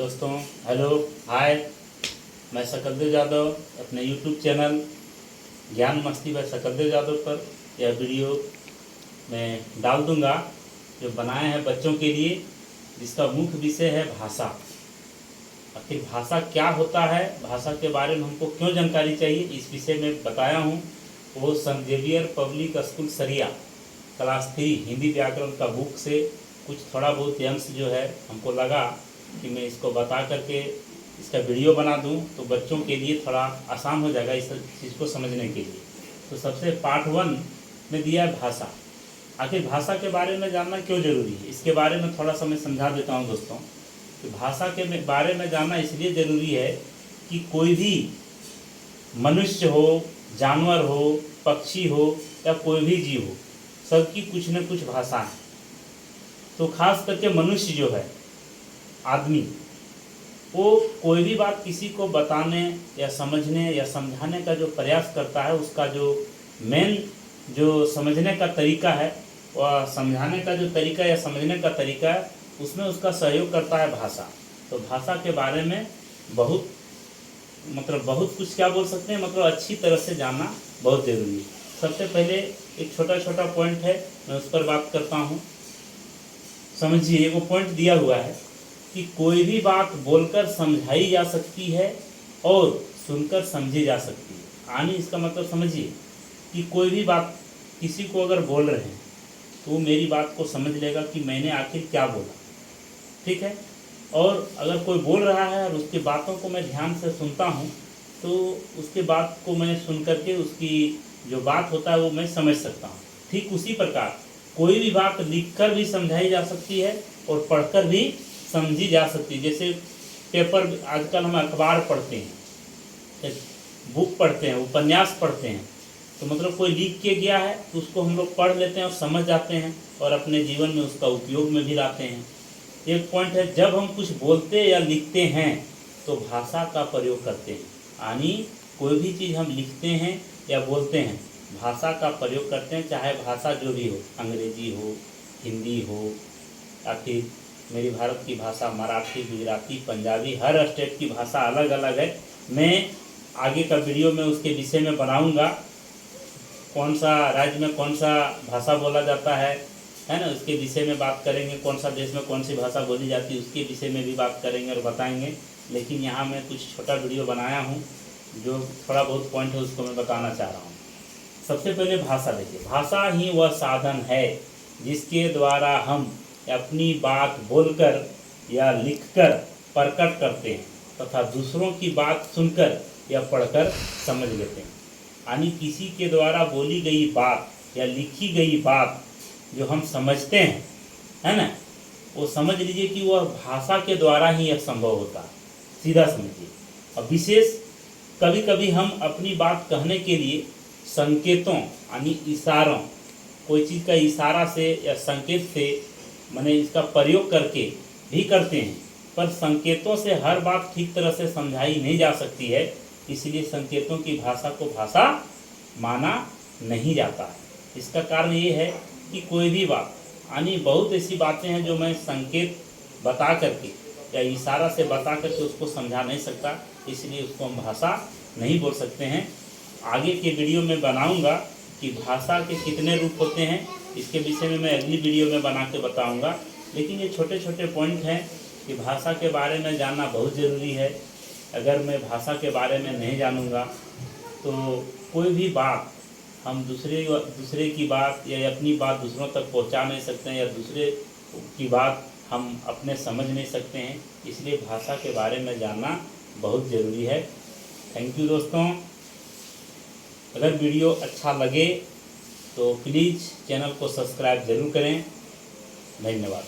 दोस्तों hello hi, मैं सकलदेव यादव अपने यूट्यूब चैनल ज्ञान मस्ती बाय सकलदेव यादव पर यह वीडियो मैं डाल दूंगा जो बनाए हैं बच्चों के लिए, जिसका मुख्य विषय है भाषा। आखिर भाषा क्या होता है, भाषा के बारे में हमको क्यों जानकारी चाहिए, इस विषय में बताया हूँ। वो सेंट जेवियर पब्लिक स्कूल सरिया क्लास 3 हिंदी व्याकरण का बुक से कुछ थोड़ा बहुत अंश जो है हमको लगा कि मैं इसको बता करके इसका वीडियो बना दूं तो बच्चों के लिए थोड़ा आसान हो जाएगा इस चीज़ को समझने के लिए। तो सबसे पार्ट 1 में दिया है भाषा। आखिर भाषा के बारे में जानना क्यों जरूरी है, इसके बारे में थोड़ा सा मैं समझा देता हूं दोस्तों। कि भाषा के बारे में जानना इसलिए ज़रूरी है कि कोई भी मनुष्य हो, जानवर हो, पक्षी हो या कोई भी जीव हो, सबकी कुछ न कुछ भाषा है। तो खास करके मनुष्य जो है, आदमी, वो कोई भी बात किसी को बताने या समझने या समझाने का जो प्रयास करता है, उसका जो मेन जो समझने का तरीका है, वह समझाने का जो तरीका या समझने का तरीका है, उसमें उसका सहयोग करता है भाषा। तो भाषा के बारे में बहुत कुछ क्या बोल सकते हैं, अच्छी तरह से जानना बहुत ज़रूरी है। सबसे पहले एक छोटा पॉइंट है, मैं उस पर बात करता हूँ। समझिए, वो पॉइंट दिया हुआ है कि कोई भी बात बोलकर समझाई जा सकती है और सुनकर समझी जा सकती है। यानी इसका मतलब समझिए कि कोई भी बात किसी को अगर बोल रहे हैं तो वो मेरी बात को समझ लेगा कि मैंने आखिर क्या बोला, ठीक है। और अगर कोई बोल रहा है और उसकी बातों को मैं ध्यान से सुनता हूँ तो उसके बात को मैं सुन करके उसकी जो बात होता है वो मैं समझ सकता हूँ। ठीक उसी प्रकार कोई भी बात लिखकर भी समझाई जा सकती है और पढ़कर भी समझी जा सकती है। जैसे पेपर, आजकल हम अखबार पढ़ते हैं, बुक पढ़ते हैं, उपन्यास पढ़ते हैं, तो कोई लिख के गया है तो उसको हम लोग पढ़ लेते हैं और समझ जाते हैं और अपने जीवन में उसका उपयोग में भी लाते हैं। एक पॉइंट है, जब हम कुछ बोलते या लिखते हैं तो भाषा का प्रयोग करते हैं। यानी कोई भी चीज़ हम लिखते हैं या बोलते हैं, भाषा का प्रयोग करते हैं, चाहे भाषा जो भी हो, अंग्रेजी हो, हिंदी हो, या फिर मेरी भारत की भाषा मराठी, गुजराती, पंजाबी, हर स्टेट की भाषा अलग अलग है। मैं आगे का वीडियो में उसके विषय में बनाऊंगा, कौन सा राज्य में कौन सा भाषा बोला जाता है ना, उसके विषय में बात करेंगे। कौन सा देश में कौन सी भाषा बोली जाती है उसके विषय में भी बात करेंगे और बताएंगे। लेकिन यहाँ मैं कुछ छोटा वीडियो बनाया हूँ, जो थोड़ा बहुत पॉइंट है उसको मैं बताना चाह रहा हूँ। सबसे पहले भाषा देखिए, भाषा ही वह साधन है जिसके द्वारा हम अपनी बात बोलकर या लिखकर प्रकट करते हैं तथा दूसरों की बात सुनकर या पढ़कर समझ लेते हैं। यानी किसी के द्वारा बोली गई बात या लिखी गई बात जो हम समझते हैं, है ना, वो समझ लीजिए कि वह भाषा के द्वारा ही यह संभव होता है। सीधा समझिए। अब विशेष कभी कभी हम अपनी बात कहने के लिए संकेतों यानी इशारों, कोई चीज़ का इशारा से या संकेत से इसका प्रयोग करके भी करते हैं, पर संकेतों से हर बात ठीक तरह से समझाई नहीं जा सकती है। इसलिए संकेतों की भाषा को भाषा माना नहीं जाता है। इसका कारण ये है कि कोई भी बात, यानी बहुत ऐसी बातें हैं जो मैं संकेत बता करके या इशारा से बता करके उसको समझा नहीं सकता, इसलिए उसको हम भाषा नहीं बोल सकते हैं। आगे के वीडियो में बनाऊंगा कि भाषा के कितने रूप होते हैं, इसके विषय में मैं अगली वीडियो में बना के बताऊंगा। लेकिन ये छोटे पॉइंट हैं कि भाषा के बारे में जानना बहुत ज़रूरी है। अगर मैं भाषा के बारे में नहीं जानूंगा तो कोई भी बात हम दूसरे की बात या अपनी बात दूसरों तक पहुंचा नहीं सकते हैं, या दूसरे की बात हम अपने समझ नहीं सकते हैं। इसलिए भाषा के बारे में जानना बहुत ज़रूरी है। थैंक यू दोस्तों। अगर वीडियो अच्छा लगे तो प्लीज़ चैनल को सब्सक्राइब ज़रूर करें। धन्यवाद।